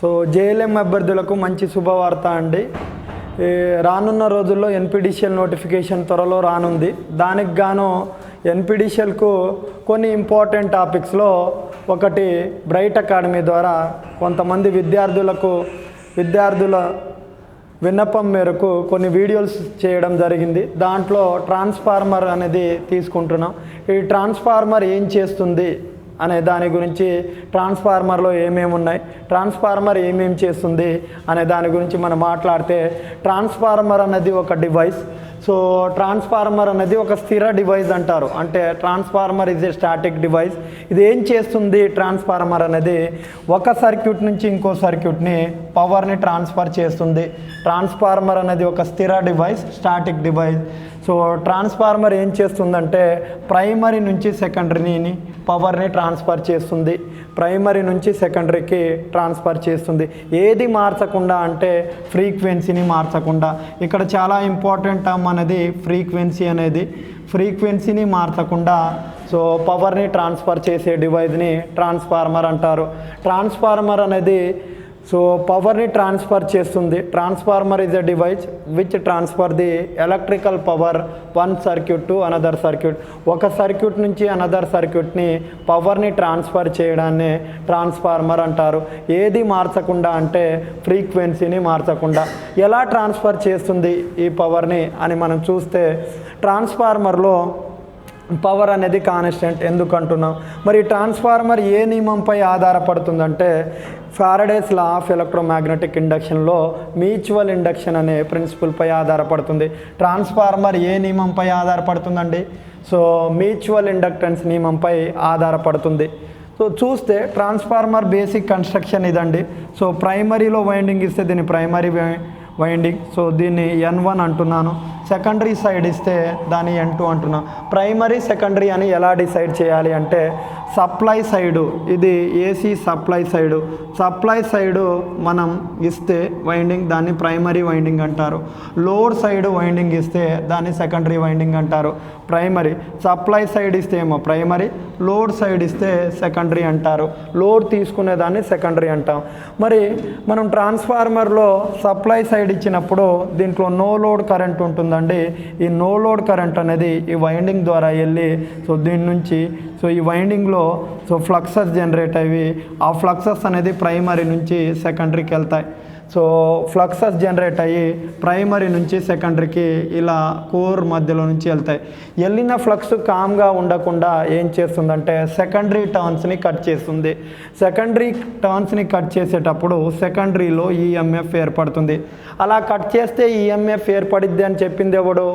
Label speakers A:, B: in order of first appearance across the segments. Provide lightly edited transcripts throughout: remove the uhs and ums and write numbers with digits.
A: So JLM అభ్యర్థులకు మంచి శుభవార్త అండి. రానున్న రోజుల్లో ఎన్పిడిసిఎల్ నోటిఫికేషన్ త్వరలో రానుంది. దానికి గాను ఎన్పిడిసిఎల్కు కొన్ని ఇంపార్టెంట్ టాపిక్స్లో ఒకటి బ్రైట్ అకాడమీ ద్వారా కొంతమంది విద్యార్థుల విన్నపం మేరకు కొన్ని వీడియోస్ చేయడం జరిగింది. దాంట్లో ట్రాన్స్ఫార్మర్ అనేది తీసుకుంటున్నాం. ఈ ట్రాన్స్ఫార్మర్ ఏం చేస్తుంది అనే దాని గురించి, ట్రాన్స్ఫార్మర్లో ఏమేమి ఉన్నాయి, ట్రాన్స్ఫార్మర్ ఏమేమి చేస్తుంది అనే దాని గురించి మనం మాట్లాడితే, ట్రాన్స్ఫార్మర్ అనేది ఒక డివైస్. సో ట్రాన్స్ఫార్మర్ అనేది ఒక స్థిర డివైస్ అంటారు. అంటే transformer is a static device. ఇది ఏం చేస్తుంది? ట్రాన్స్ఫార్మర్ అనేది ఒక సర్క్యూట్ నుంచి ఇంకో సర్క్యూట్ని పవర్ని ట్రాన్స్ఫర్ చేస్తుంది. ట్రాన్స్ఫార్మర్ అనేది ఒక స్థిర device, static device. So transformer ఏం చేస్తుందంటే ప్రైమరీ నుంచి సెకండరీని పవర్ని ట్రాన్స్ఫర్ చేస్తుంది. ప్రైమరీ నుంచి సెకండరీకి ట్రాన్స్ఫర్ చేస్తుంది. ఏది మార్చకుండా అంటే ఫ్రీక్వెన్సీని మార్చకుండా. ఇక్కడ చాలా ఇంపార్టెంట్ టర్మ్ అనేది ఫ్రీక్వెన్సీ అనేది. ఫ్రీక్వెన్సీని మార్చకుండా సో పవర్ని ట్రాన్స్ఫర్ చేసే డివైస్ని ట్రాన్స్ఫార్మర్ అంటారు. ట్రాన్స్ఫార్మర్ అనేది సో పవర్ని ట్రాన్స్ఫర్ చేస్తుంది. Transformer is a device which transfer the electrical power one circuit to another circuit. ఒక సర్క్యూట్ నుంచి అనదర్ సర్క్యూట్ని పవర్ని ట్రాన్స్ఫర్ చేయడాన్ని ట్రాన్స్ఫార్మర్ అంటారు. ఏది మార్చకుండా అంటే ఫ్రీక్వెన్సీని మార్చకుండా. ఎలా ట్రాన్స్ఫర్ చేస్తుంది ఈ పవర్ని అని మనం చూస్తే, ట్రాన్స్ఫార్మర్లో పవర్ అనేది కాన్స్టెంట్ ఎందుకు అంటున్నాం? మరి ట్రాన్స్ఫార్మర్ ఏ నియమంపై ఆధారపడుతుందంటే ఫారడేస్ లా ఆఫ్ ఎలక్ట్రోమాగ్నెటిక్ ఇండక్షన్లో మ్యూచువల్ ఇండక్షన్ అనే ప్రిన్సిపల్పై ఆధారపడుతుంది. ట్రాన్స్ఫార్మర్ ఏ నియమంపై ఆధారపడుతుందండి? సో మ్యూచువల్ ఇండక్టెన్స్ నియమంపై ఆధారపడుతుంది. సో చూస్తే ట్రాన్స్ఫార్మర్ బేసిక్ కన్స్ట్రక్షన్ ఇదండి. సో ప్రైమరీలో వైండింగ్ ఇస్తే దీన్ని ప్రైమరీ వైండింగ్, సో దీన్ని N1 అంటున్నాను. సెకండరీ సైడ్ ఇస్తే దాన్ని N2 అంటున్నాను. ప్రైమరీ సెకండరీ అని ఎలా డిసైడ్ చేయాలి అంటే, సప్లై సైడు ఇది ఏసీ సప్లై సైడు మనం ఇస్తే వైండింగ్ దాన్ని ప్రైమరీ వైండింగ్ అంటారు. లోడ్ సైడ్ వైండింగ్ ఇస్తే దాన్ని సెకండరీ వైండింగ్ అంటారు. ప్రైమరీ సప్లై సైడ్ ఇస్తే ఏమో ప్రైమరీ, లోడ్ సైడ్ ఇస్తే సెకండరీ అంటారు. లోడ్ తీసుకునేదాన్ని సెకండరీ అంటాం. మరి మనం ట్రాన్స్ఫార్మర్లో సప్లై సైడ్ ఇచ్చినప్పుడు దీంట్లో నో లోడ్ కరెంట్ ఉంటుందండి. ఈ నో లోడ్ కరెంట్ అనేది ఈ వైండింగ్ ద్వారా వెళ్ళి సో దీని నుంచి సో ఈ వైండింగ్లో సో ఫ్లక్సెస్ జనరేట్ అయ్యి ఆ ఫ్లక్సెస్ అనేది ప్రైమరీ నుంచి సెకండరీకి వెళ్తాయి. సో ఫ్లక్సెస్ జనరేట్ అయ్యి ప్రైమరీ నుంచి సెకండరీకి ఇలా కోర్ మధ్యలో నుంచి వెళ్తాయి. వెళ్ళిన ఫ్లక్స్ కామ్గా ఉండకుండా ఏం చేస్తుందంటే సెకండరీ టర్న్స్ని కట్ చేస్తుంది. సెకండరీ టర్న్స్ని కట్ చేసేటప్పుడు సెకండరీలో ఈఎంఎఫ్ ఏర్పడుతుంది. అలా కట్ చేస్తే ఈఎంఎఫ్ ఏర్పడిద్ది అని చెప్పింది ఎవడు?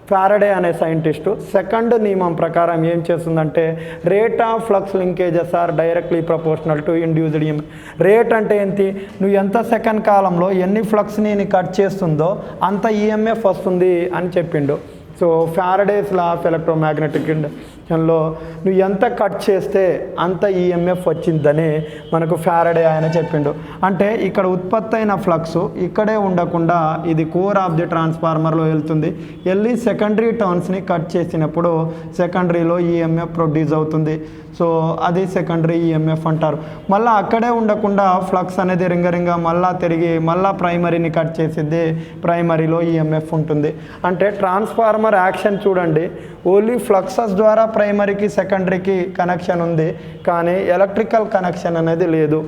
A: ఫారడే అనే సైంటిస్టు. సెకండ్ నియమం ప్రకారం ఏం చేస్తుందంటే rate of flux linkages are directly proportional to induced EMF. Rate అంటే ఏంటి? నువ్వు ఎంత సెకండ్ కాలంలో ఎన్ని ఫ్లక్స్ని కట్ చేస్తుందో అంత ఈఎంఎఫ్ వస్తుంది అని చెప్పిండు. So Faraday's law of electromagnetic ఇండక్షన్లో నువ్వు ఎంత కట్ చేస్తే అంత ఈఎంఎఫ్ వచ్చిందని మనకు ఫారడే ఆయన చెప్పిండు. అంటే ఇక్కడ ఉత్పత్తి అయిన ఫ్లక్స్ ఇక్కడే ఉండకుండా ఇది కోర్ ఆఫ్ ది ట్రాన్స్ఫార్మర్లో వెళ్తుంది. వెళ్ళి సెకండరీ టర్న్స్ని కట్ చేసినప్పుడు సెకండరీలో ఈఎంఎఫ్ ప్రొడ్యూస్ అవుతుంది. సో అది సెకండరీ ఈఎంఎఫ్ అంటారు. మళ్ళీ అక్కడే ఉండకుండా ఫ్లక్స్ అనేది రింగ మళ్ళీ తిరిగి మళ్ళీ ప్రైమరీని కట్ చేసిద్ది. ప్రైమరీలో ఈఎంఎఫ్ ఉంటుంది. అంటే ట్రాన్స్ఫార్మర్ యాక్షన్ చూడండి, ఓన్లీ ఫ్లక్సెస్ ద్వారా ప్రైమరీకి సెకండరీకి కనెక్షన్ ఉంది, కానీ ఎలక్ట్రికల్ కనెక్షన్ అనేది లేదు.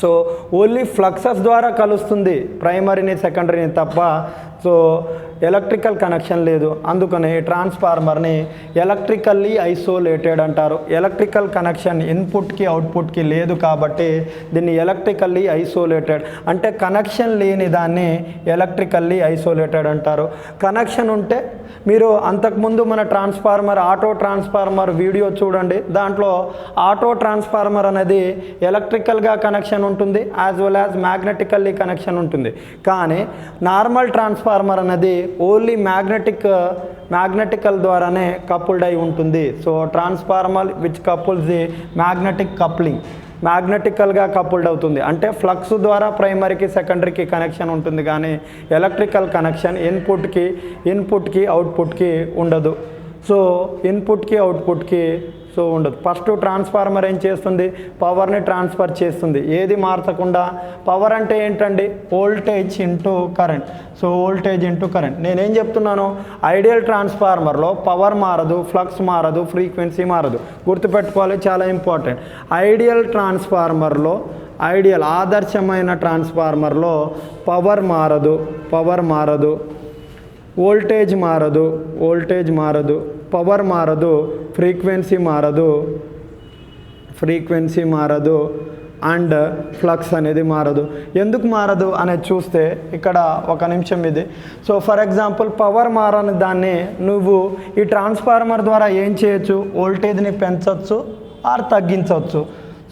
A: సో ఓన్లీ ఫ్లక్సెస్ ద్వారా కలుస్తుంది ప్రైమరీని సెకండరీని తప్ప సో ఎలక్ట్రికల్ కనెక్షన్ లేదు. అందుకని ట్రాన్స్ఫార్మర్ని ఎలక్ట్రికల్లీ ఐసోలేటెడ్ అంటారు. ఎలక్ట్రికల్ కనెక్షన్ ఇన్పుట్కి అవుట్పుట్కి లేదు కాబట్టి దీన్ని ఎలక్ట్రికల్లీ ఐసోలేటెడ్ అంటే కనెక్షన్ లేని దాన్ని ఎలక్ట్రికల్లీ ఐసోలేటెడ్ అంటారు. కనెక్షన్ ఉంటే మీరు అంతకుముందు మన ఆటో ట్రాన్స్ఫార్మర్ వీడియో చూడండి. దాంట్లో ఆటో ట్రాన్స్ఫార్మర్ అనేది ఎలక్ట్రికల్గా కనెక్షన్ ఉంటుంది, as well as magnetically connection ఉంటుంది. కానీ నార్మల్ ట్రాన్స్ఫార్మర్ అనేది ఓన్లీ మ్యాగ్నెటికల్ ద్వారానే కపుల్డ్ అయి ఉంటుంది. So transformer which couples the magnetic coupling, మ్యాగ్నెటికల్గా కపుల్డ్ అవుతుంది. అంటే ఫ్లక్స్ ద్వారా ప్రైమరీకి సెకండరీకి కనెక్షన్ ఉంటుంది, కానీ ఎలక్ట్రికల్ కనెక్షన్ ఇన్పుట్కి అవుట్పుట్కి ఉండదు. సో ఇన్పుట్కి అవుట్పుట్కి సో ఉండదు. ఫస్ట్ ట్రాన్స్ఫార్మర్ ఏం చేస్తుంది, పవర్ని ట్రాన్స్ఫర్ చేస్తుంది, ఏది మార్చకుండా. పవర్ అంటే ఏంటండి, voltage into current. So voltage into current. నేనేం చెప్తున్నాను, ఐడియల్ ట్రాన్స్ఫార్మర్లో పవర్ మారదు, ఫ్లక్స్ మారదు, ఫ్రీక్వెన్సీ మారదు. గుర్తుపెట్టుకోవాలి, చాలా ఇంపార్టెంట్. ఐడియల్ ట్రాన్స్ఫార్మర్లో, ఐడియల్ ఆదర్శమైన ట్రాన్స్ఫార్మర్లో పవర్ మారదు, వోల్టేజ్ మారదు, పవర్ మారదు, ఫ్రీక్వెన్సీ మారదు అండ్ ఫ్లక్స్ అనేది మారదు. ఎందుకు మారదు అనేది చూస్తే ఇక్కడ ఒక నిమిషం ఇది. సో ఫర్ ఎగ్జాంపుల్ పవర్ మారని దాన్ని నువ్వు ఈ ట్రాన్స్ఫార్మర్ ద్వారా ఏం చేయొచ్చు, వోల్టేజ్ని పెంచవచ్చు ఆర్ తగ్గించవచ్చు.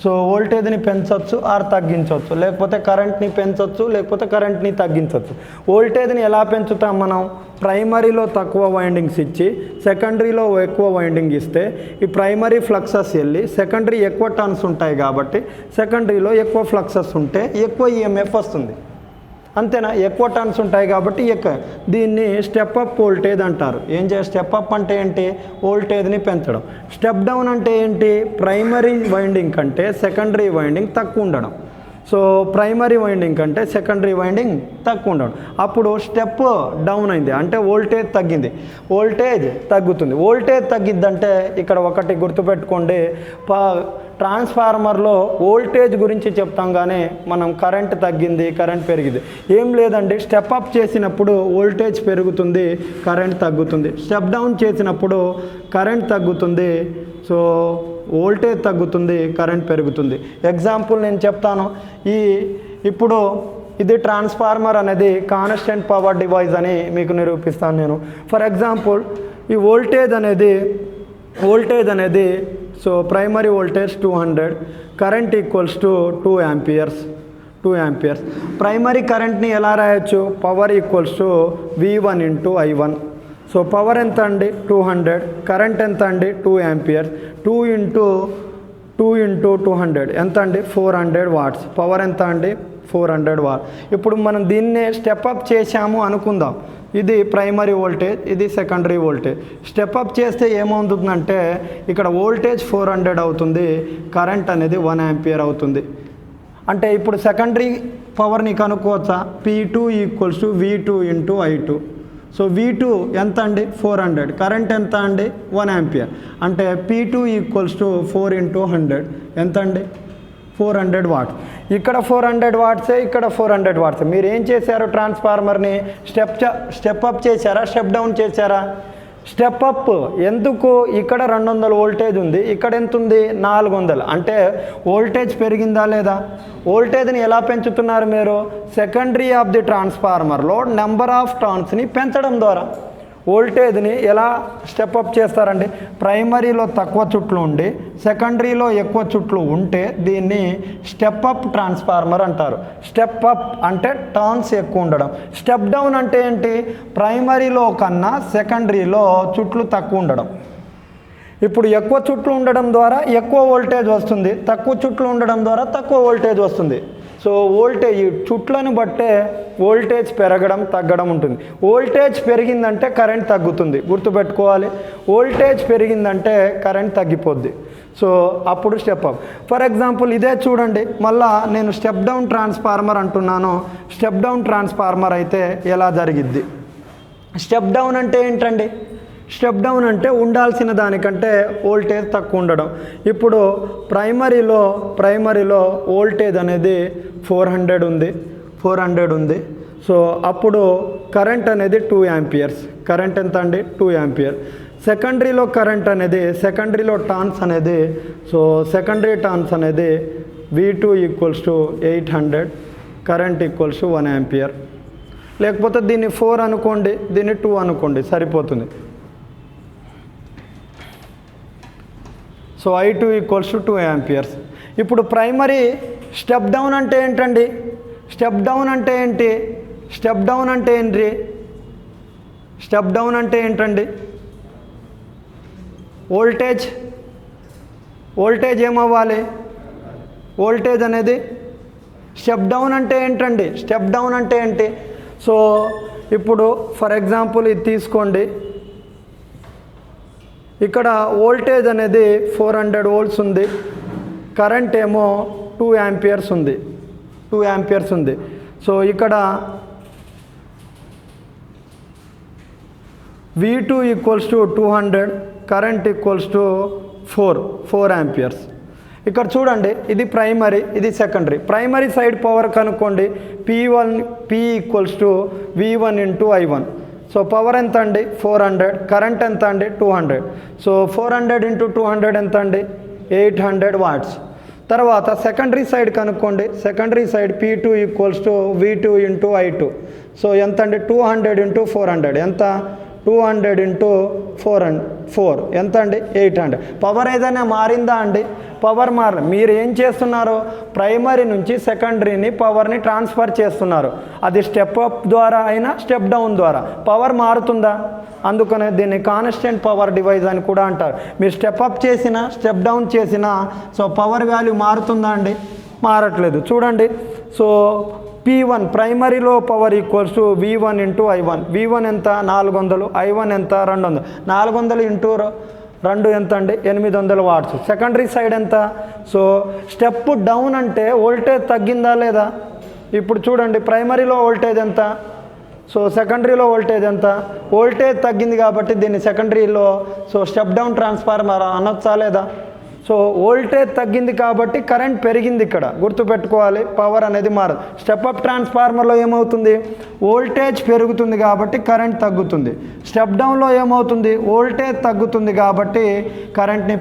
A: సో వోల్టేజ్ని పెంచవచ్చు ఆర్ తగ్గించవచ్చు, లేకపోతే కరెంట్ని పెంచవచ్చు, లేకపోతే కరెంట్ని తగ్గించవచ్చు. వోల్టేజ్ని ఎలా పెంచుతాం మనం, ప్రైమరీలో తక్కువ వైండింగ్స్ ఇచ్చి సెకండరీలో ఎక్కువ వైండింగ్ ఇస్తే ఈ ప్రైమరీ ఫ్లక్సెస్ వెళ్ళి సెకండరీ ఎక్కువ టర్న్స్ ఉంటాయి కాబట్టి సెకండరీలో ఎక్కువ ఫ్లక్సెస్ ఉంటే ఎక్కువ ఈఎంఎఫ్ వస్తుంది. అంతేనా, ఎక్కువ టర్న్స్ ఉంటాయి కాబట్టి దీన్ని స్టెప్ అప్ వోల్టేజ్ అంటారు. ఏం చేయాలి, స్టెప్ అప్ అంటే ఏంటి, వోల్టేజ్ని పెంచడం. స్టెప్ డౌన్ అంటే ఏంటి, ప్రైమరీ వైండింగ్ కంటే సెకండరీ వైండింగ్ తక్కువ ఉండడం. సో ప్రైమరీ వైండింగ్ కంటే సెకండరీ వైండింగ్ తక్కువ ఉండడం. అప్పుడు స్టెప్ డౌన్ అయింది అంటే వోల్టేజ్ తగ్గింది, వోల్టేజ్ తగ్గుతుంది. వోల్టేజ్ తగ్గిద్దంటే ఇక్కడ ఒకటి గుర్తుపెట్టుకోండి, ట్రాన్స్ఫార్మర్లో వోల్టేజ్ గురించి చెప్తాం కానీ మనం కరెంట్ తగ్గింది, కరెంట్ పెరిగింది ఏం లేదండి. స్టెప్ అప్ చేసినప్పుడు వోల్టేజ్ పెరుగుతుంది, కరెంట్ తగ్గుతుంది. స్టెప్ డౌన్ చేసినప్పుడు కరెంట్ తగ్గుతుంది, సో వోల్టేజ్ తగ్గుతుంది, కరెంట్ పెరుగుతుంది. ఎగ్జాంపుల్ నేను చెప్తాను. ఇప్పుడు ఇది ట్రాన్స్ఫార్మర్ అనేది కాన్స్టెంట్ పవర్ డివైస్ అని మీకు నిరూపిస్తాను నేను. ఫర్ ఎగ్జాంపుల్ ఈ వోల్టేజ్ అనేది so primary voltage 200, current equals to 2 amperes. Primary కరెంట్ని ఎలా రాయొచ్చు, power equals to V1 into I1. So power ఎంత అండి 200, కరెంట్ ఎంత అండి 2 amperes. 2 ఇంటూ 200 ఎంత అండి 400 watts. పవర్ ఎంత అండి 400 watts. ఇప్పుడు మనం దీన్నే స్టెప్ అప్ చేశాము అనుకుందాం. ఇది ప్రైమరీ వోల్టేజ్, ఇది సెకండరీ వోల్టేజ్. స్టెప్ అప్ చేస్తే ఏమవుతుందంటే ఇక్కడ వోల్టేజ్ 400 అవుతుంది, కరెంట్ అనేది 1 ampere అవుతుంది. అంటే ఇప్పుడు సెకండరీ పవర్ని కనుక్కోవచ్చా, P2 equals to V2 into I2. So V2 ఎంత అండి 400, కరెంట్ ఎంత అండి 1 ampere. అంటే P2 ఈక్వల్స్ టు 4 ఇంటూ 100 ఎంత అండి 400 watts. ఇక్కడ 400 watts, ఇక్కడ 400 watts. మీరు ఏం చేశారు, ట్రాన్స్ఫార్మర్ని స్టెప్ అప్ చేశారా, స్టెప్ డౌన్ చేశారా? Step up. ఎందుకు, ఇక్కడ 200 వోల్టేజ్ ఉంది, ఇక్కడ ఎంత ఉంది 400. అంటే వోల్టేజ్ పెరిగిందా లేదా? వోల్టేజ్ని ఎలా పెంచుతున్నారు మీరు, సెకండరీ ఆఫ్ ది ట్రాన్స్ఫార్మర్లో నెంబర్ ఆఫ్ టర్న్స్ని పెంచడం ద్వారా. వోల్టేజ్ని ఎలా స్టెప్ అప్ చేస్తారండి, ప్రైమరీలో తక్కువ చుట్లు ఉండి సెకండరీలో ఎక్కువ చుట్లు ఉంటే దీన్ని స్టెప్ అప్ ట్రాన్స్ఫార్మర్ అంటారు. స్టెప్ అప్ అంటే టర్న్స్ ఎక్కువ ఉండడం. స్టెప్ డౌన్ అంటే ఏంటి, ప్రైమరీలో కన్నా సెకండరీలో చుట్లు తక్కువ ఉండడం. ఇప్పుడు ఎక్కువ చుట్లు ఉండడం ద్వారా ఎక్కువ వోల్టేజ్ వస్తుంది, తక్కువ చుట్లు ఉండడం ద్వారా తక్కువ వోల్టేజ్ వస్తుంది. సో వోల్టేజ్ చుట్లను బట్టే వోల్టేజ్ పెరగడం తగ్గడం ఉంటుంది. వోల్టేజ్ పెరిగిందంటే కరెంట్ తగ్గుతుంది, గుర్తుపెట్టుకోవాలి. వోల్టేజ్ పెరిగిందంటే కరెంట్ తగ్గిపోద్ది. సో అప్పుడు స్టెప్ అప్. ఫర్ ఎగ్జాంపుల్ ఇదే చూడండి, మళ్ళా నేను స్టెప్ డౌన్ ట్రాన్స్ఫార్మర్ అంటున్నాను. స్టెప్ డౌన్ ట్రాన్స్ఫార్మర్ అయితే ఎలా జరిగిద్ది? స్టెప్ డౌన్ అంటే ఏంటండి, స్టెప్ డౌన్ అంటే ఉండాల్సిన దానికంటే వోల్టేజ్ తక్కువ ఉండడం. ఇప్పుడు ప్రైమరీలో వోల్టేజ్ అనేది 400 ఉంది. సో అప్పుడు కరెంట్ అనేది 2 amperes. కరెంట్ ఎంత అండి 2 amperes. సెకండరీలో కరెంట్ అనేది, సెకండరీలో టర్న్స్ అనేది, సో సెకండరీ టర్న్స్ అనేది V2 equals to 800, current equals to 1 ampere. లేకపోతే దీన్ని 4 అనుకోండి, దీన్ని 2 అనుకోండి, సరిపోతుంది. So I2 equals to 2 amperes. ఇప్పుడు ప్రైమరీ స్టెప్ డౌన్ అంటే ఏంటండి, స్టెప్ డౌన్ అంటే ఏంటి, స్టెప్ డౌన్ అంటే ఏంటి, స్టెప్ డౌన్ అంటే ఏంటండి, వోల్టేజ్ ఏమవ్వాలి, వోల్టేజ్ అనేది స్టెప్ డౌన్ అంటే ఏంటండి, స్టెప్ డౌన్ అంటే ఏంటి. సో ఇప్పుడు ఫర్ ఎగ్జాంపుల్ ఇది తీసుకోండి, ఇక్కడ వోల్టేజ్ అనేది 400 వోల్ట్స్ ఉంది, కరెంట్ ఏమో 2 యాంపియర్స్ ఉంది, 2 యాంపియర్స్ ఉంది. సో ఇక్కడ V2 equals to 200, current equals to 4 amperes. ఇక్కడ చూడండి, ఇది ప్రైమరీ, ఇది సెకండరీ. ప్రైమరీ సైడ్ పవర్ కనుక్కోండి. P equals to V1 into I1. So power ఎంత అండి? 400. కరెంట్ ఎంత అండి? 200. సో 400 ఇంటూ 200 ఎంత అండి? 800 వాట్స్. తర్వాత సెకండరీ సైడ్ కనుక్కోండి. Secondary side P2 equals to V2 into I2. So ఎంత అండి? 200 ఇంటూ 400 ఎంత? 200 ఇంటూ 4 ఎంత అండి? 800. పవర్ ఏదైనా మారిందా అండి? పవర్ మారలే. మీరు ఏం చేస్తున్నారు? ప్రైమరీ నుంచి సెకండరీని పవర్ని ట్రాన్స్ఫర్ చేస్తున్నారు. అది స్టెప్ అప్ ద్వారా అయినా స్టెప్ డౌన్ ద్వారా. పవర్ మారుతుందా? అందుకనే దీన్ని కాన్స్టెంట్ పవర్ డివైస్ అని కూడా అంటారు. మీరు స్టెప్ అప్ చేసినా స్టెప్ డౌన్ చేసినా సో పవర్ వాల్యూ మారుతుందా అండి? మారట్లేదు. చూడండి, సో P1 ప్రైమరీలో power equals to V1 into I1. V1 ఎంత? 400. I1 ఎంత? 200. 400 ఇంటూ 2 ఎంత అండి? 800 వాట్స్. సెకండరీ సైడ్ ఎంత? సో స్టెప్ డౌన్ అంటే వోల్టేజ్ తగ్గిందా లేదా? ఇప్పుడు చూడండి, ప్రైమరీలో వోల్టేజ్ ఎంత? సో సెకండరీలో వోల్టేజ్ ఎంత? వోల్టేజ్ తగ్గింది కాబట్టి దీన్ని సెకండరీలో సో స్టెప్ డౌన్ ట్రాన్స్ఫార్మర్ అనొచ్చా లేదా? సో వోల్టేజ్ తగ్గింది కాబట్టి కరెంట్ పెరిగింది. ఇక్కడ గుర్తుపెట్టుకోవాలి, పవర్ అనేది మారదు. స్టెప్ అప్ ట్రాన్స్ఫార్మర్లో ఏమవుతుంది? వోల్టేజ్ పెరుగుతుంది కాబట్టి కరెంట్ తగ్గుతుంది. స్టెప్ డౌన్లో ఏమవుతుంది? వోల్టేజ్ తగ్గుతుంది కాబట్టి కరెంట్ని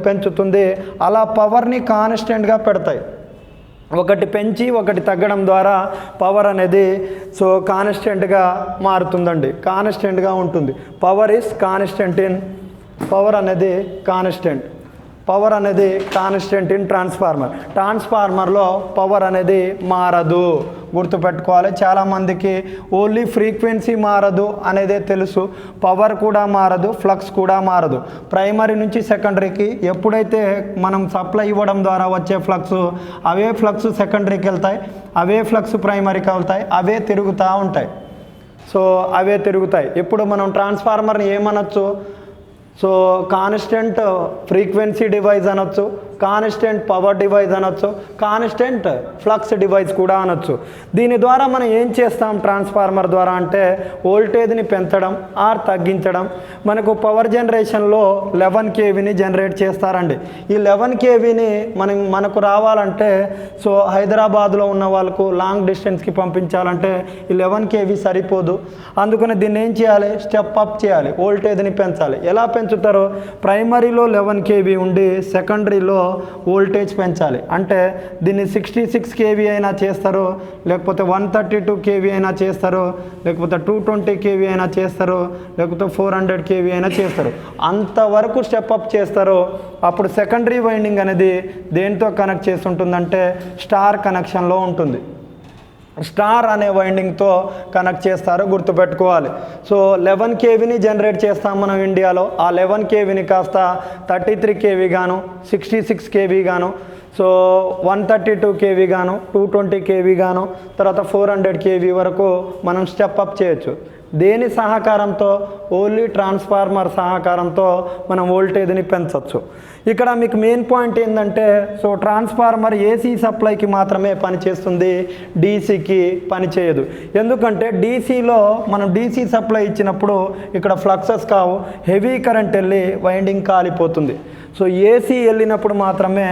A: పెంచుతుంది. అలా పవర్ని కాన్స్టెంట్గా పెడతాయి. ఒకటి పెంచి ఒకటి తగ్గడం ద్వారా పవర్ అనేది సో కాన్స్టెంట్గా మారుతుందండి, కాన్స్టెంట్గా ఉంటుంది. Power is constant in power అనేది కాన్స్టెంట్ ఇన్ ట్రాన్స్ఫార్మర్లో పవర్ అనేది మారదు. గుర్తుపెట్టుకోవాలి. చాలామందికి ఓన్లీ ఫ్రీక్వెన్సీ మారదు అనేదే తెలుసు, పవర్ కూడా మారదు, ఫ్లక్స్ కూడా మారదు. ప్రైమరీ నుంచి సెకండరీకి ఎప్పుడైతే మనం సప్లై ఇవ్వడం ద్వారా వచ్చే ఫ్లక్స్, అవే ఫ్లక్స్ సెకండరీకి వెళ్తాయి, అవే ఫ్లక్స్ ప్రైమరీకి వెళ్తాయి, అవే తిరుగుతూ ఉంటాయి. సో అవే తిరుగుతాయి. ఇప్పుడు మనం ట్రాన్స్ఫార్మర్ని ఏమనొచ్చు? సో కాన్స్టెంట్ ఫ్రీక్వెన్సీ డివైస్ అనొచ్చు, కాన్స్టెంట్ పవర్ డివైస్ అనొచ్చు, కాన్స్టెంట్ ఫ్లక్స్ డివైస్ కూడా అనొచ్చు. దీని ద్వారా మనం ఏం చేస్తాం ట్రాన్స్ఫార్మర్ ద్వారా అంటే వోల్టేజ్ని పెంచడం ఆర్ తగ్గించడం. మనకు పవర్ జనరేషన్లో 11 kVని జనరేట్ చేస్తారండి. ఈ 11 kVని మనకు రావాలంటే సో హైదరాబాద్లో ఉన్న వాళ్ళకు లాంగ్ డిస్టెన్స్కి పంపించాలంటే ఈ 11 kV సరిపోదు. అందుకని దీన్ని ఏం చేయాలి? స్టెప్ అప్ చేయాలి, వోల్టేజ్ని పెంచాలి. ఎలా పెంచుతారో? ప్రైమరీలో 11 kV ఉండి సెకండరీలో వోల్టేజ్ పెంచాలి. అంటే దీన్ని 66 kV అయినా చేస్తారు, లేకపోతే 132 kV అయినా చేస్తారు, లేకపోతే 220 kV అయినా చేస్తారు, లేకపోతే 400 kV అయినా చేస్తారు. అంతవరకు స్టెప్ అప్ చేస్తారు. అప్పుడు సెకండరీ వైండింగ్ అనేది దేంతో కనెక్ట్ చేసి ఉంటుందంటే స్టార్ కనెక్షన్లో ఉంటుంది. స్టార్ అనే వైండింగ్తో కనెక్ట్ చేస్తారు, గుర్తుపెట్టుకోవాలి. సో 11 kVని జనరేట్ చేస్తాం మనం ఇండియాలో. ఆ 11 kVని కాస్త 33 kV గాను, 66 kV గాను, సో 132 kV గాను, 220 kV గాను, తర్వాత 400 kV వరకు మనం స్టెప్ అప్ చేయొచ్చు. దేని సహకారంతో? ఓన్లీ ట్రాన్స్ఫార్మర్ సహకారంతో మనం వోల్టేజ్ని పెంచవచ్చు. ఇక్కడ మీకు మెయిన్ పాయింట్ ఏంటంటే సో ట్రాన్స్ఫార్మర్ ఏసీ సప్లైకి మాత్రమే పనిచేస్తుంది, డీసీకి పనిచేయదు. ఎందుకంటే డీసీలో మనం డీసీ సప్లై ఇచ్చినప్పుడు ఇక్కడ ఫ్లక్సెస్ కావు, హెవీ కరెంట్ వెళ్ళి వైండింగ్ కాలిపోతుంది. సో ఏసీ వెళ్ళినప్పుడు మాత్రమే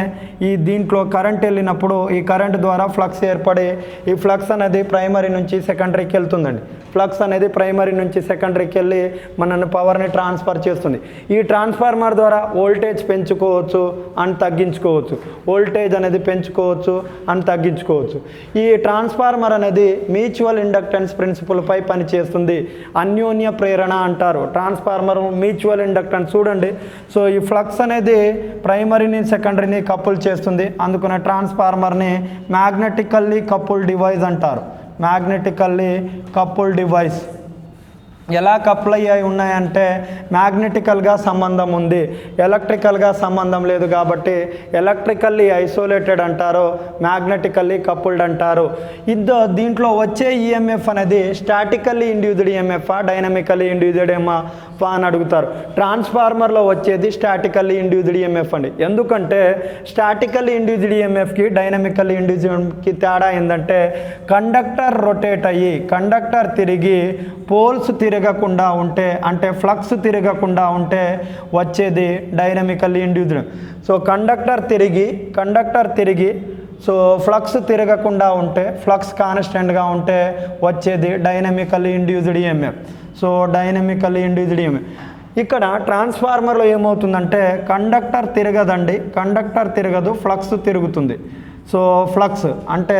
A: దీంట్లో కరెంట్ వెళ్ళినప్పుడు ఈ కరెంట్ ద్వారా ఫ్లక్స్ ఏర్పడి ఈ ఫ్లక్స్ అనేది ప్రైమరీ నుంచి సెకండరీకి వెళ్తుందండి. ఫ్లక్స్ అనేది ప్రైమరీ నుంచి సెకండరీకి వెళ్ళి మనల్ని పవర్ని ట్రాన్స్ఫర్ చేస్తుంది. ఈ ట్రాన్స్ఫార్మర్ ద్వారా వోల్టేజ్ పెంచుకోవచ్చు అండ్ తగ్గించుకోవచ్చు, వోల్టేజ్ అనేది పెంచుకోవచ్చు అండ్ తగ్గించుకోవచ్చు. ఈ ట్రాన్స్ఫార్మర్ అనేది మ్యూచువల్ ఇండక్టెన్స్ ప్రిన్సిపల్పై పనిచేస్తుంది. అన్యోన్య ప్రేరణ అంటారు ట్రాన్స్ఫార్మర్ మ్యూచువల్ ఇండక్టెన్స్. చూడండి, సో ఈ ఫ్లక్స్ అనేది ప్రైమరీని సెకండరీని కపుల్ చేస్తుంది. అందుకనే ట్రాన్స్ఫార్మర్ని మ్యాగ్నెటికల్లీ కపుల్ డివైస్ అంటారు. మ్యాగ్నెటికల్లీ కపుల్ డివైస్. ఎలా అప్లై అయి ఉన్నాయంటే మ్యాగ్నెటికల్గా సంబంధం ఉంది, ఎలక్ట్రికల్గా సంబంధం లేదు కాబట్టి ఎలక్ట్రికల్లీ ఐసోలేటెడ్ అంటారు, మ్యాగ్నెటికల్లీ కపుల్డ్ అంటారు. దీంట్లో వచ్చే ఈఎంఎఫ్ అనేది statically induced EMF dynamically induced EMF అని అడుగుతారు. ట్రాన్స్ఫార్మర్లో వచ్చేది స్టాటికల్లీ ఇండ్యూస్డ్ ఈఎంఎఫ్ అండి. ఎందుకంటే స్టాటికల్లీ ఇండ్యూస్డ్ ఈఎంఎఫ్కి డైనమికల్లీ ఇండ్యూస్డ్కి తేడా ఏంటంటే కండక్టర్ రొటేట్ అయ్యి కండక్టర్ తిరిగి పోల్స్ తిరగకుండా ఉంటే అంటే ఫ్లక్స్ తిరగకుండా ఉంటే వచ్చేది డైనమికల్లీ ఇండ్యూస్డ్. సో కండక్టర్ తిరిగి సో ఫ్లక్స్ తిరగకుండా ఉంటే ఫ్లక్స్ కాన్స్టెంట్గా ఉంటే వచ్చేది dynamically induced EMF. So dynamically induced EMF. ఇక్కడ ట్రాన్స్ఫార్మర్లో ఏమవుతుందంటే కండక్టర్ తిరగదండి, కండక్టర్ తిరగదు, ఫ్లక్స్ తిరుగుతుంది. సో ఫ్లక్స్ అంటే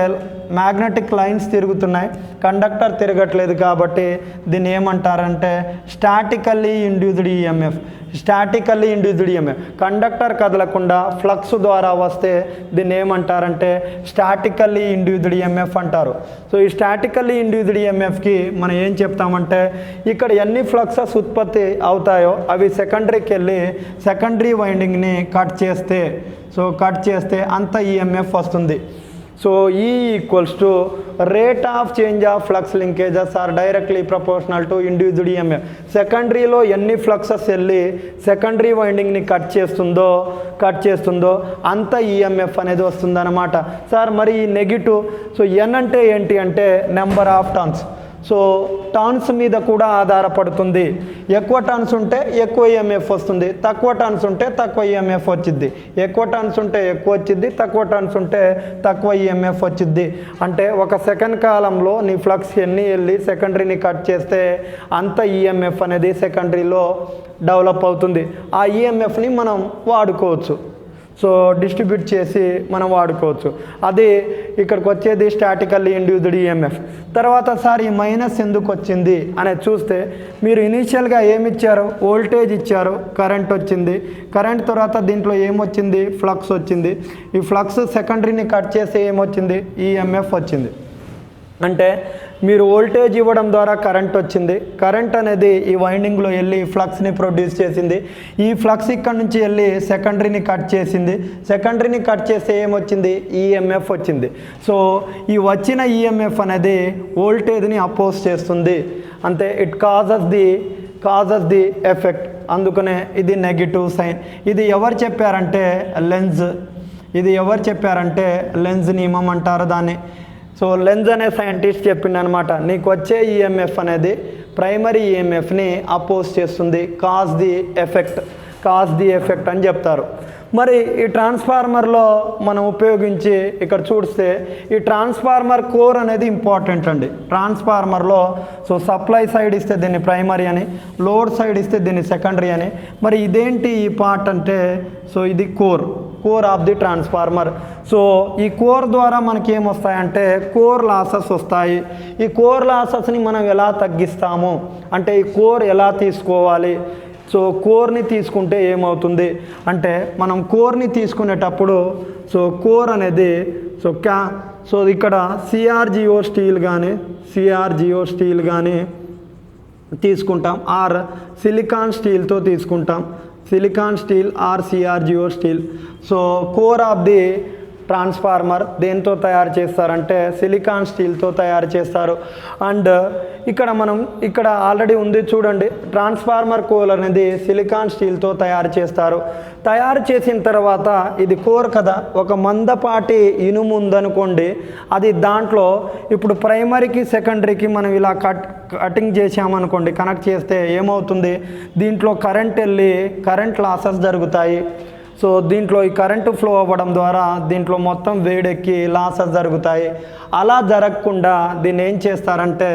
A: మ్యాగ్నెటిక్ లైన్స్ తిరుగుతున్నాయి, కండక్టర్ తిరగట్లేదు కాబట్టి దీన్ని ఏమంటారంటే statically induced EMF. Statically induced EMF conductor కదలకుండా ఫ్లక్స్ ద్వారా వస్తే దీన్ని ఏమంటారంటే స్టాటికల్లీ ఇండ్యూస్డ్ ఈఎంఎఫ్ అంటారు. సో ఈ స్టాటికల్లీ ఇండ్యూస్డ్ ఈఎంఎఫ్కి మనం ఏం చెప్తామంటే ఇక్కడ ఎన్ని ఫ్లక్సెస్ ఉత్పత్తి అవుతాయో అవి సెకండరీకి వెళ్ళి సెకండరీ వైండింగ్ని కట్ చేస్తే అంత ఈఎంఎఫ్ వస్తుంది. So E equals to rate of change of flux linkages are directly proportional to induced EMF. సెకండరీలో ఎన్ని ఫ్లక్సెస్ వెళ్ళి సెకండరీ వైండింగ్ని కట్ చేస్తుందో అంత ఈఎంఎఫ్ అనేది వస్తుందన్నమాట. సార్ మరి ఈ నెగిటివ్, సో N అంటే ఏంటి అంటే number of turns. So turns మీద కూడా ఆధారపడుతుంది. ఎక్కువ టర్న్స్ ఉంటే ఎక్కువ ఈఎంఎఫ్ వస్తుంది, తక్కువ టర్న్స్ ఉంటే తక్కువ ఈఎంఎఫ్ వచ్చింది. ఎక్కువ టర్న్స్ ఉంటే ఎక్కువ వచ్చింది, తక్కువ టర్న్స్ ఉంటే తక్కువ ఈఎంఎఫ్ వచ్చింది. అంటే ఒక సెకండ్ కాలంలో నీ ఫ్లక్స్ ఎన్ని వెళ్ళి సెకండరీని కట్ చేస్తే అంత ఈఎంఎఫ్ అనేది సెకండరీలో డెవలప్ అవుతుంది. ఆ ఈఎంఎఫ్ని మనం వాడుకోవచ్చు. సో డిస్ట్రిబ్యూట్ చేసి మనం వాడుకోవచ్చు. అది ఇక్కడికి వచ్చేది స్టాటికల్లీ ఇండ్యూస్డ్ ఈఎంఎఫ్. తర్వాత సార్ ఈ మైనస్ ఎందుకు వచ్చింది అనేది చూస్తే మీరు ఇనీషియల్గా ఏమి ఇచ్చారు, వోల్టేజ్ ఇచ్చారు, కరెంట్ వచ్చింది. కరెంట్ తర్వాత దీంట్లో ఏమొచ్చింది, ఫ్లక్స్ వచ్చింది. ఈ ఫ్లక్స్ సెకండరీని కట్ చేస్తే ఏమొచ్చింది, ఈఎంఎఫ్ వచ్చింది. అంటే మీరు వోల్టేజ్ ఇవ్వడం ద్వారా కరెంట్ వచ్చింది, కరెంట్ అనేది ఈ వైండింగ్లో వెళ్ళి ఫ్లక్స్ని ప్రొడ్యూస్ చేసింది. ఈ ఫ్లక్స్ ఇక్కడ నుంచి వెళ్ళి సెకండరీని కట్ చేసింది, సెకండరీని కట్ చేస్తే ఏమొచ్చింది, ఈఎంఎఫ్ వచ్చింది. సో ఈ వచ్చిన ఈఎంఎఫ్ అనేది వోల్టేజ్ని అపోజ్ చేస్తుంది. అంటే ఇట్ కాజెస్ ది ఎఫెక్ట్. అందుకనే ఇది నెగిటివ్ సైన్. ఇది ఎవరు చెప్పారంటే లెన్స్ నియమం అంటారు దాన్ని. సో లెన్స్ అనే సైంటిస్ట్ చెప్పిండు అనమాట, నీకు వచ్చే ఈఎంఎఫ్ అనేది ప్రైమరీ ఈఎంఎఫ్ని అపోజ్ చేస్తుంది, కాజ్ ది ఎఫెక్ట్ అని చెప్తారు. మరి ఈ ట్రాన్స్ఫార్మర్లో మనం ఉపయోగించి ఇక్కడ చూస్తే ఈ ట్రాన్స్ఫార్మర్ కోర్ అనేది ఇంపార్టెంట్ అండి. ట్రాన్స్ఫార్మర్లో సో సప్లై సైడ్ ఇస్తే దీన్ని ప్రైమరీ అని, లోడ్ సైడ్ ఇస్తే దీన్ని సెకండరీ అని. మరి ఇదేంటి ఈ పార్ట్ అంటే, సో ఇది core of the transformer. So ఈ కోర్ ద్వారా మనకి ఏమొస్తాయంటే కోర్ లాసెస్ వస్తాయి. ఈ కోర్ లాసెస్ని మనం ఎలా తగ్గిస్తాము అంటే ఈ కోర్ ఎలా తీసుకోవాలి. సో కోర్ని తీసుకుంటే ఏమవుతుంది అంటే మనం కోర్ని తీసుకునేటప్పుడు సో కోర్ అనేది సో ఇక్కడ సిఆర్జిఓ స్టీల్ కానీ తీసుకుంటాం, ఆర్ సిలికాన్ స్టీల్తో తీసుకుంటాం, silicon steel or CRGO steel. So core of the transformer దేంతో తయారు చేస్తారంటే సిలికాన్ స్టీల్తో తయారు చేస్తారు. అండ్ ఇక్కడ ఆల్రెడీ ఉంది చూడండి, ట్రాన్స్ఫార్మర్ కోర్ అనేది సిలికాన్ స్టీల్తో తయారు చేస్తారు. తయారు చేసిన తర్వాత ఇది కోర్ కదా, ఒక మందపాటి ఇనుము ఉందనుకోండి, అది దాంట్లో ఇప్పుడు ప్రైమరీకి సెకండరీకి మనం ఇలా కటింగ్ చేసామనుకోండి, కనెక్ట్ చేస్తే ఏమవుతుంది, దీంట్లో కరెంట్ లాసెస్ జరుగుతాయి. సో దీంట్లో ఈ కరెంటు ఫ్లో అవ్వడం ద్వారా దీంట్లో మొత్తం వేడెక్కి లాసెస్ జరుగుతాయి. అలా జరగకుండా దీన్ని ఏం చేస్తారంటే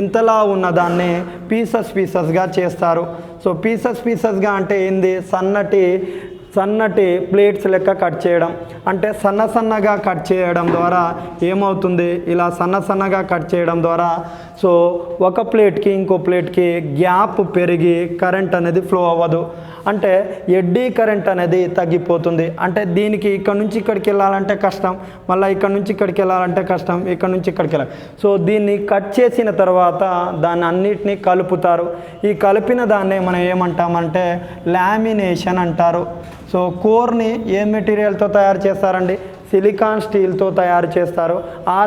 A: ఇంతలా ఉన్న దాన్ని పీసెస్గా చేస్తారు. సో పీసెస్గా అంటే ఏంది, సన్నటి సన్నటి ప్లేట్స్ లెక్క కట్ చేయడం. అంటే సన్నగా కట్ చేయడం ద్వారా ఏమవుతుంది, ఇలా సన్నగా కట్ చేయడం ద్వారా సో ఒక ప్లేట్కి ఇంకో ప్లేట్కి గ్యాప్ పెరిగి కరెంట్ అనేది ఫ్లో అవ్వదు. అంటే ఎడ్డీ కరెంట్ అనేది తగ్గిపోతుంది. అంటే దీనికి ఇక్కడ నుంచి ఇక్కడికి వెళ్ళాలంటే కష్టం, మళ్ళీ ఇక్కడ నుంచి ఇక్కడికి వెళ్ళాలంటే కష్టం, ఇక్కడ నుంచి ఇక్కడికి వెళ్ళాలి. సో దీన్ని కట్ చేసిన తర్వాత దాన్ని అన్నిటినీ కలుపుతారు. ఈ కలిపిన దాన్ని మనం ఏమంటామంటే లామినేషన్ అంటారు. సో కోర్ని ఏ మెటీరియల్తో తయారు చేస్తారండి, సిలికాన్ స్టీల్తో తయారు చేస్తారు,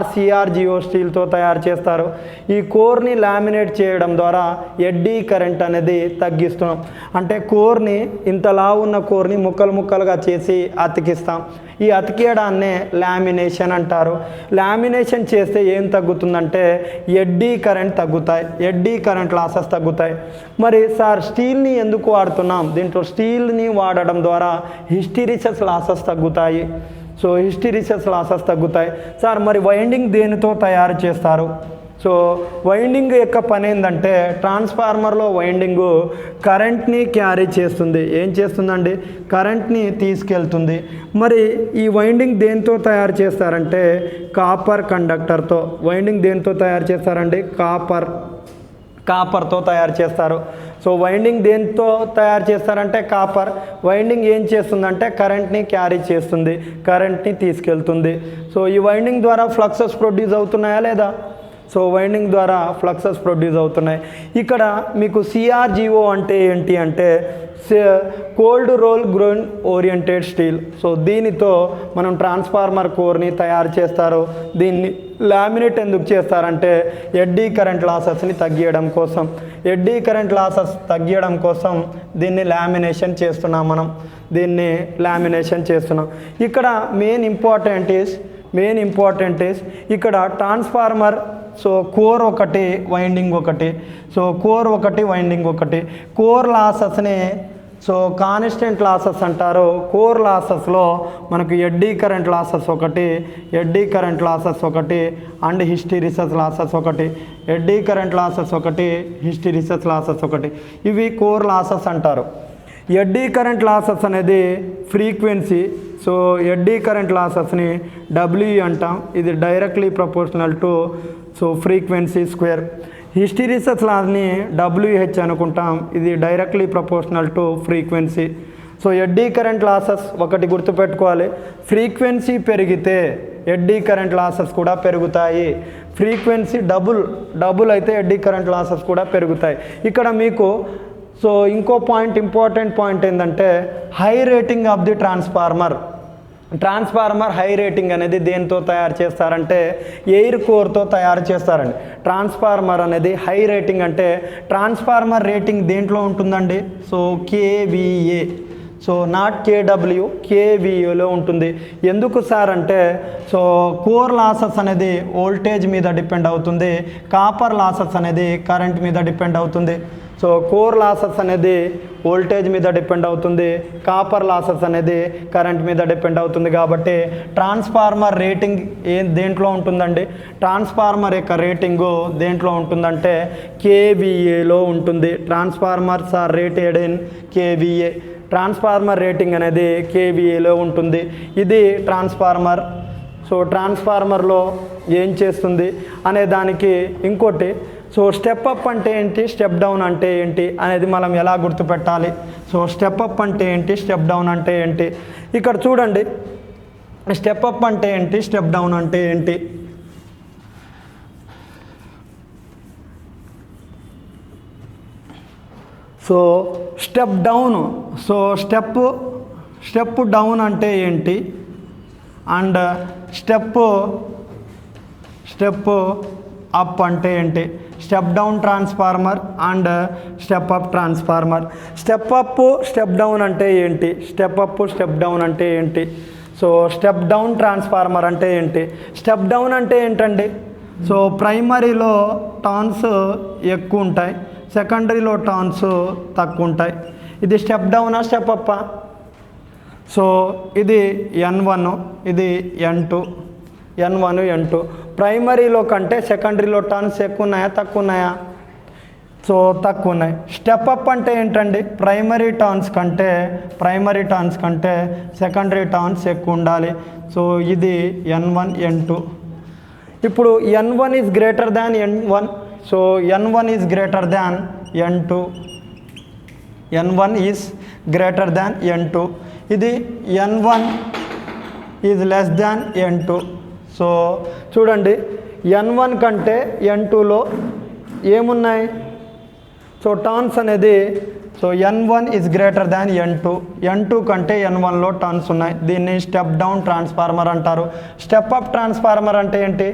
A: CRGO స్టీల్తో తయారు చేస్తారు. ఈ కోర్ని లామినేట్ చేయడం ద్వారా ఎడ్డీ కరెంట్ అనేది తగ్గిస్తున్నాం. అంటే కోర్ని ఇంతలా ఉన్న కోర్ని ముక్కలుగా చేసి అతికిస్తాం. ఈ అతికేయడాన్నే లామినేషన్ అంటారు. లామినేషన్ చేస్తే ఏం తగ్గుతుందంటే ఎడ్డీ కరెంట్ తగ్గుతాయి, ఎడ్డీ కరెంట్ లాసెస్ తగ్గుతాయి. మరి సార్ స్టీల్ని ఎందుకు వాడుతున్నాం, దీంట్లో స్టీల్ని వాడడం ద్వారా హిస్టెరిసిస్ లాసెస్ తగ్గుతాయి. సో హిస్టెరిసిస్ లాసెస్ తగ్గుతాయి. సార్ మరి వైండింగ్ దేనితో తయారు చేస్తారు? సో వైండింగ్ యొక్క పని ఏంటంటే ట్రాన్స్ఫార్మర్లో వైండింగు కరెంట్ని క్యారీ చేస్తుంది. ఏం చేస్తుందండి, కరెంట్ని తీసుకెళ్తుంది. మరి ఈ వైండింగ్ దేంతో తయారు చేస్తారంటే కాపర్ కండక్టర్తో. వైండింగ్ దేంతో తయారు చేస్తారండి, కాపర్తో తయారు చేస్తారు. సో వైండింగ్ దేంతో తయారు చేస్తారంటే కాపర్. వైండింగ్ ఏం చేస్తుందంటే కరెంట్ని క్యారీ చేస్తుంది, కరెంట్ని తీసుకెళ్తుంది. సో ఈ వైండింగ్ ద్వారా ఫ్లక్సెస్ ప్రొడ్యూస్ అవుతున్నాయా లేదా? సో వైండింగ్ ద్వారా ఫ్లక్సెస్ ప్రొడ్యూస్ అవుతున్నాయి. ఇక్కడ మీకు CRGO అంటే ఏంటి అంటే cold roll grain oriented steel. So దీనితో మనం ట్రాన్స్ఫార్మర్ కోర్ని తయారు చేస్తారు. దీన్ని లామినేట్ ఎందుకు చేస్తారంటే ఎడ్డీ కరెంట్ లాసెస్ని తగ్గియడం కోసం. ఎడ్డీ కరెంట్ లాసెస్ తగ్గియడం కోసం దీన్ని లామినేషన్ చేస్తున్నాం మనం, దీన్ని లామినేషన్ చేస్తున్నాం. ఇక్కడ మెయిన్ ఇంపార్టెంట్ ఈస్ ఇక్కడ ట్రాన్స్ఫార్మర్ సో కోర్ ఒకటి వైండింగ్ ఒకటి. సో కోర్ ఒకటి వైండింగ్ ఒకటి. కోర్ లాసెస్ని సో కాన్స్టెంట్ లాసెస్ అంటారు. కోర్ లాసెస్లో మనకు ఎడ్డీ కరెంట్ లాసెస్ ఒకటి అండ్ హిస్టెరిసిస్ లాసెస్ ఒకటి. ఎడ్డీ కరెంట్ లాసెస్ ఒకటి, హిస్టెరిసిస్ లాసెస్ ఒకటి. ఇవి కోర్ లాసెస్ అంటారు. ఎడ్డీ కరెంట్ లాసెస్ అనేది ఫ్రీక్వెన్సీ. సో ఎడ్డీ కరెంట్ లాసెస్ని W అంటాం. ఇది directly proportional to so frequency square. Hysteresis లాస్ని WH అనుకుంటాం. ఇది directly proportional to frequency. So eddy current losses ఒకటి గుర్తుపెట్టుకోవాలి, ఫ్రీక్వెన్సీ పెరిగితే ఎడ్డీ కరెంట్ లాసెస్ కూడా పెరుగుతాయి. ఫ్రీక్వెన్సీ డబుల్ అయితే ఎడ్డీ కరెంట్ లాసెస్ కూడా పెరుగుతాయి. ఇక్కడ మీకు సో ఇంకో ఇంపార్టెంట్ పాయింట్ ఏంటంటే high rating of the transformer high rating అనేది దేంతో తయారు చేస్తారంటే ఎయిర్ కోర్తో తయారు చేస్తారండి. ట్రాన్స్ఫార్మర్ అనేది హై రేటింగ్ అంటే ట్రాన్స్ఫార్మర్ రేటింగ్ దేంట్లో ఉంటుందండి, so KVA. So not KW, KVAలో ఉంటుంది. ఎందుకు సార్ అంటే సో కోర్ లాసెస్ అనేది వోల్టేజ్ మీద డిపెండ్ అవుతుంది, కాపర్ లాసెస్ అనేది కరెంట్ మీద డిపెండ్ అవుతుంది. సో కోర్ లాసెస్ అనేది వోల్టేజ్ మీద డిపెండ్ అవుతుంది, కాపర్ లాసెస్ అనేది కరెంట్ మీద డిపెండ్ అవుతుంది. కాబట్టి ట్రాన్స్ఫార్మర్ రేటింగ్ దేంట్లో ఉంటుందండి, ట్రాన్స్ఫార్మర్ యొక్క రేటింగు దేంట్లో ఉంటుందంటే KVAలో ఉంటుంది. Transformers are rated in KVA. Transformer rating అనేది KVAలో ఉంటుంది. ఇది ట్రాన్స్ఫార్మర్. సో ట్రాన్స్ఫార్మర్లో ఏం చేస్తుంది అనే దానికి ఇంకోటి సో స్టెప్ అప్ అంటే ఏంటి, స్టెప్ డౌన్ అంటే ఏంటి అనేది మనం ఎలా గుర్తుపెట్టాలి. సో స్టెప్ అప్ అంటే ఏంటి, స్టెప్ డౌన్ అంటే ఏంటి, ఇక్కడ చూడండి. స్టెప్ అప్ అంటే ఏంటి, స్టెప్ డౌన్ అంటే ఏంటి. So step down, so step down అంటే ఏంటి అండ్ స్టెప్ అప్ అంటే ఏంటి. Step down transformer and step up transformer. Step up step down అంటే ఏంటి, స్టెప్ అప్ స్టెప్ డౌన్ అంటే ఏంటి. సో స్టెప్ డౌన్ ట్రాన్స్ఫార్మర్ అంటే ఏంటి, స్టెప్ డౌన్ అంటే ఏంటండి. సో ప్రైమరీలో టర్న్స్ ఎక్కువ ఉంటాయి, సెకండరీలో టర్న్స్ తక్కువ ఉంటాయి. ఇది స్టెప్ డౌనా స్టెప్ అప్పా. సో ఇది N1, ఇది N2, N1 N2. ప్రైమరీలో కంటే సెకండరీలో టర్న్స్ ఎక్కువ ఉన్నాయా తక్కువ ఉన్నాయా, సో తక్కువ ఉన్నాయి. స్టెప్ అప్ అంటే ఏంటండి, ప్రైమరీ టర్న్స్ కంటే సెకండరీ టర్న్స్ ఎక్కువ ఉండాలి. సో ఇది N1 N2. ఇప్పుడు N1 is greater than N1, so N1 is greater than N2, N1 is greater than N2. ఇది N1 is less than N2. So చూడండి N1 కంటే N2లో ఏమున్నాయి, సో టర్న్స్ అనేది, so N1 is greater than N2 కంటే N1లో turns ఉన్నాయి. దీన్ని step down transformer అంటారు. Step up transformer అంటే ఏంటి,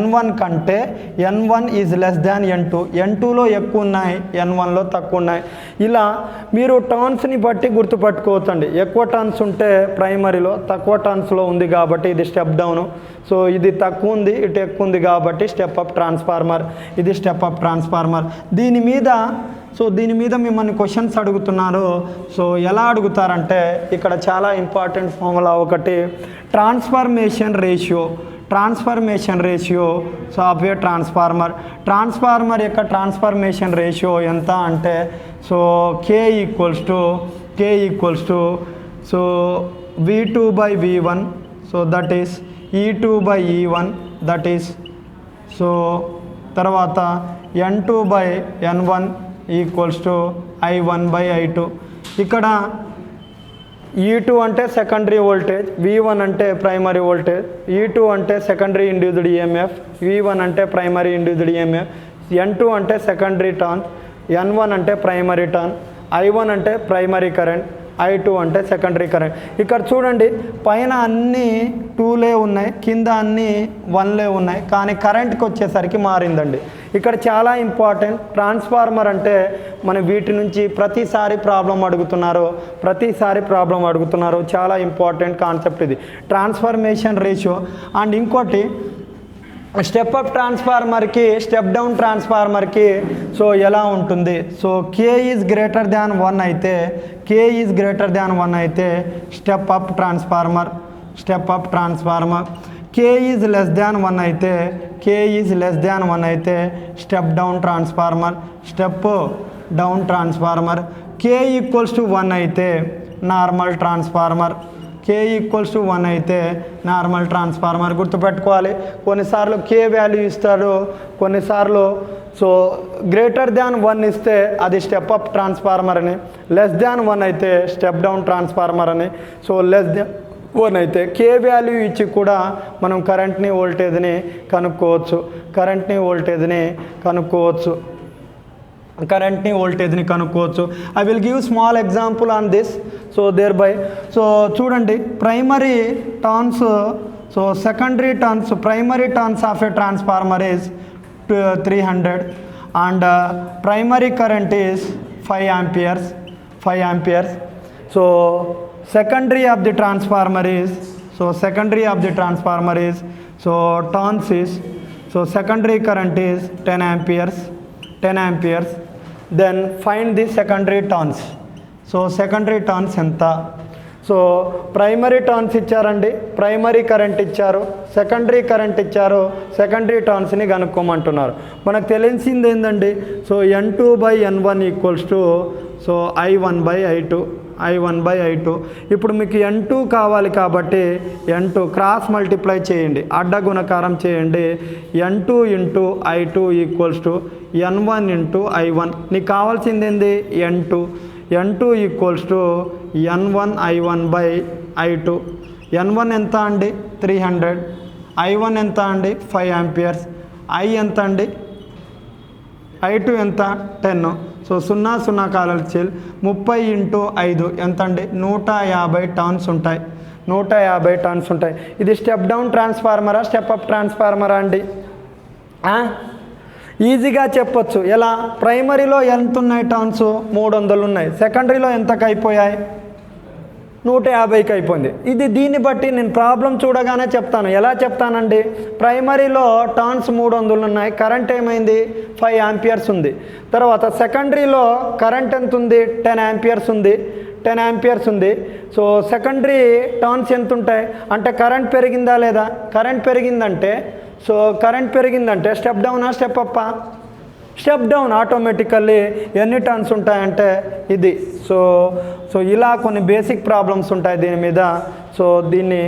A: N1 కంటే N1 ఈజ్ లెస్ దాన్ N2లో ఎక్కువ ఉన్నాయి, N1లో తక్కువ ఉన్నాయి. ఇలా మీరు టర్న్స్ని బట్టి గుర్తుపట్టుకోవచ్చండి. ఎక్కువ టర్న్స్ ఉంటే ప్రైమరీలో, తక్కువ టర్న్స్లో ఉంది కాబట్టి ఇది స్టెప్ డౌను. సో ఇది తక్కువ ఉంది, ఇటు ఎక్కువ ఉంది కాబట్టి స్టెప్ అప్ ట్రాన్స్ఫార్మర్. ఇది స్టెప్ అప్ ట్రాన్స్ఫార్మర్. దీని మీద మిమ్మల్ని క్వశ్చన్స్ అడుగుతున్నారు. సో ఎలా అడుగుతారంటే ఇక్కడ చాలా ఇంపార్టెంట్ ఫార్ములా ఒకటి, transformation ratio so of a transformer యొక్క ట్రాన్స్ఫర్మేషన్ రేషియో ఎంత అంటే, so K equals to so V2/V1, so that is E2/E1, that is so తర్వాత N2/N1 ఈక్వల్స్ టు I1/I2. ఇక్కడ E2 అంటే సెకండరీ వోల్టేజ్, V1 అంటే primary voltage, E2 అంటే secondary induced EMF, V1 అంటే primary induced EMF, N2 అంటే secondary turn, N1 అంటే primary turn, I1 అంటే primary current, I2 అంటే సెకండరీ కరెంట్. ఇక్కడ చూడండి పైన అన్నీ 2లే ఉన్నాయి, కింద అన్నీ 1లే ఉన్నాయి, కానీ కరెంట్కి వచ్చేసరికి మారిందండి. ఇక్కడ చాలా ఇంపార్టెంట్. ట్రాన్స్ఫార్మర్ అంటే మనం వీటి నుంచి ప్రతిసారి ప్రాబ్లం అడుగుతున్నారు. చాలా ఇంపార్టెంట్ కాన్సెప్ట్ ఇది, ట్రాన్స్ఫర్మేషన్ రేషియో. అండ్ ఇంకోటి, స్టెప్ అప్ ట్రాన్స్ఫార్మర్కి స్టెప్ డౌన్ ట్రాన్స్ఫార్మర్కి సో ఎలా ఉంటుంది, so K is greater than 1 అయితే step up transformer, K is less than 1 అయితే step down transformer, K equals to 1 అయితే నార్మల్ ట్రాన్స్ఫార్మర్. గుర్తుపెట్టుకోవాలి, కొన్నిసార్లు K వాల్యూ ఇస్తాడు, కొన్నిసార్లు సో గ్రేటర్ దాన్ 1 ఇస్తే అది స్టెప్ అప్ ట్రాన్స్ఫార్మర్ అని, లెస్ దాన్ 1 అయితే స్టెప్ డౌన్ ట్రాన్స్ఫార్మర్ అని. సో లెస్ దాన్ 1 అయితే K వాల్యూ ఇచ్చి కూడా మనం కరెంట్ని వోల్టేజ్ని కనుక్కోవచ్చు. I will give small example on this. So so చూడండి, primary turns, so secondary turns, primary turns of a transformer is 300 and primary current is 5 amperes. So secondary of the transformer is so turns is, so secondary current is 10 amperes. Then find the secondary turns. So secondary turns enta, so primary turns ఇచ్చారండి, primary current ఇచ్చారు, secondary current ఇచ్చారు, secondary టర్న్స్ని కనుక్కోమంటున్నారు. మనకు తెలిసింది ఏంటండి, so N2/N1 equals to so I1/I2. ఇప్పుడు మీకు N2 కావాలి కాబట్టి N2 క్రాస్ మల్టిప్లై చేయండి, అడ్డ గుణకారం చేయండి. N2 × I2 equals to N1 × I1. నీకు కావాల్సింది ఏంది, N2 equals to N1 I1/I2. N1 ఎంత అండి, 300. I1 ఎంత అండి, 5 amperes. I ఎంత అండి, I2 ఎంత, 10. సో 0 కాలాలు చేయాలి. 30 × 5 ఎంత అండి, 150 టర్న్స్ ఉంటాయి. ఇది స్టెప్ డౌన్ ట్రాన్స్ఫార్మరా, స్టెప్ అప్ ట్రాన్స్ఫార్మరా అండి? ఈజీగా చెప్పొచ్చు. ఎలా, ప్రైమరీలో ఎంత ఉన్నాయి టర్న్స్, 300 ఉన్నాయి. సెకండరీలో ఎంతకు అయిపోయాయి, 150కి అయిపోయింది. దీన్ని బట్టి నేను ప్రాబ్లం చూడగానే చెప్తాను. ఎలా చెప్తానండి, ప్రైమరీలో టర్న్స్ 300 ఉన్నాయి, కరెంట్ ఏమైంది, 5 amperes ఉంది. తర్వాత సెకండరీలో కరెంట్ ఎంత ఉంది, 10 amperes ఉంది. సో సెకండరీ టర్న్స్ ఎంత ఉంటాయి అంటే, కరెంట్ పెరిగిందా లేదా, కరెంట్ పెరిగిందంటే స్టెప్ డౌనా, స్టెప్ అప్పా, స్టెప్ డౌన్ ఆటోమేటికల్లీ ఎన్ని టర్న్స్ ఉంటాయంటే ఇది. సో ఇలా కొన్ని బేసిక్ ప్రాబ్లమ్స్ ఉంటాయి దీని మీద. సో దీన్ని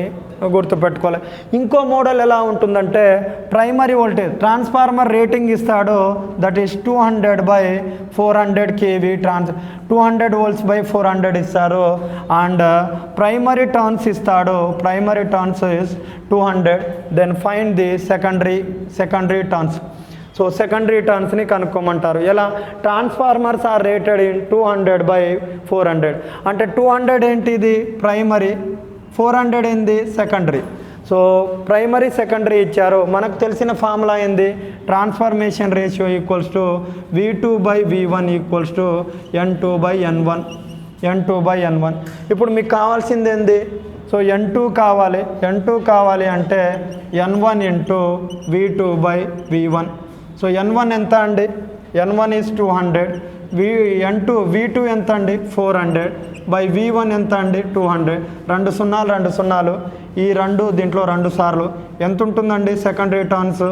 A: గుర్తుపెట్టుకోవాలి. ఇంకో మోడల్ ఎలా ఉంటుందంటే ప్రైమరీ వోల్టేజ్ ట్రాన్స్ఫార్మర్ రేటింగ్ ఇస్తాడు, that is 200/400 kV 200 volts by 400 ఇస్తారు. అండ్ ప్రైమరీ టర్న్స్ ఇస్తాడు, primary turns is 200. Then find the secondary turns. So secondary టర్న్స్ని కనుక్కోమంటారు. ఎలా? Transformers are rated in 200/400. అంటే 200 ఏంటి? ఇది ప్రైమరీ, 400 ఏంది? సెకండరీ. సో ప్రైమరీ సెకండరీ ఇచ్చారు. మనకు తెలిసిన ఫార్ములా ఏంది? Transformation ratio equals to V2/V1 equals to N2/N1. N2/N1. ఇప్పుడు మీకు కావాల్సింది ఏంది? సో N2 కావాలి అంటే N1 into V2/V1. So N1 ఎంత అండి? N1 is 200. V2 ఎంత అండి? 400 బై V1 ఎంత అండి? 200. 2 సున్నాలు ఈ దీంట్లో 2 సార్లు ఎంత ఉంటుందండి సెకండరీ టర్న్స్?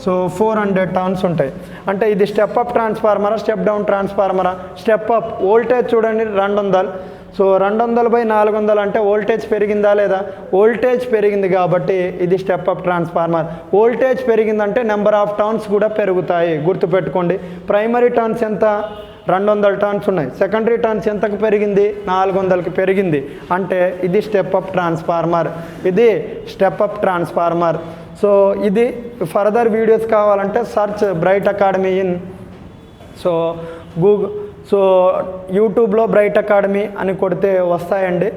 A: సో 400 టర్న్స్ ఉంటాయి. అంటే ఇది స్టెప్ అప్ ట్రాన్స్ఫార్మరా, స్టెప్ డౌన్ ట్రాన్స్ఫార్మరా? Step up. వోల్టేజ్ చూడండి 200. సో 200/400 అంటే వోల్టేజ్ పెరిగిందా లేదా? వోల్టేజ్ పెరిగింది కాబట్టి ఇది స్టెప్ అప్ ట్రాన్స్ఫార్మర్. వోల్టేజ్ పెరిగిందంటే నెంబర్ ఆఫ్ టర్న్స్ కూడా పెరుగుతాయి, గుర్తుపెట్టుకోండి. ప్రైమరీ టర్న్స్ ఎంత? 200 టర్న్స్ ఉన్నాయి. సెకండరీ టర్న్స్ ఎంతకు పెరిగింది? 400కి పెరిగింది. అంటే ఇది స్టెప్ అప్ ట్రాన్స్ఫార్మర్. ఇది స్టెప్ అప్ ట్రాన్స్ఫార్మర్. సో ఇది ఫర్దర్ వీడియోస్ కావాలంటే సర్చ్ బ్రైట్ అకాడమీ ఇన్ యూట్యూబ్లో బ్రైట్ అకాడమీ అని కొడితే వస్తాయండి.